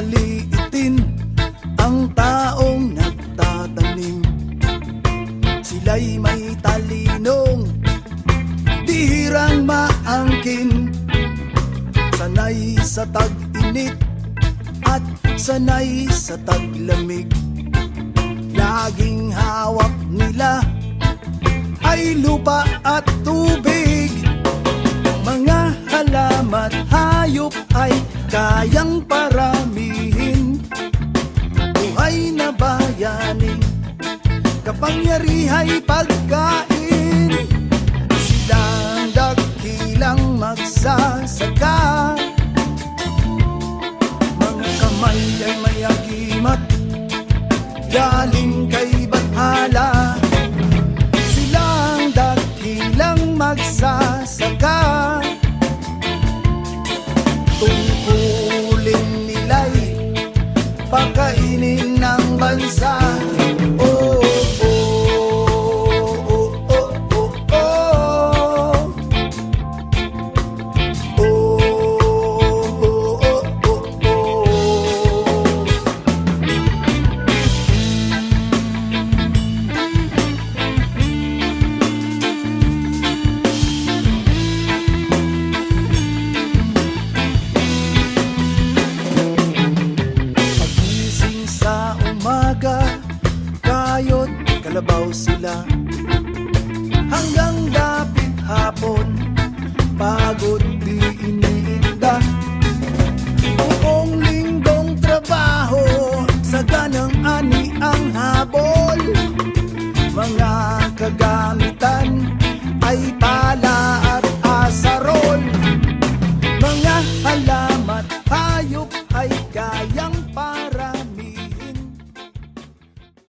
maliitin ang taong nagtatanim. Sila'y may talinong di hirang maangkin, sanay sa tag-init at sanay sa taglamig. Laging hawak nila ay lupa at tubig. Mga halama't hayop ay kayang paramihin. Buhay na bayani, kapangyariha'y pagkain. Silang dakilang magsasaka, mga kamay ay may agimat galing kay Bathala. Silang dakilang magsasaka,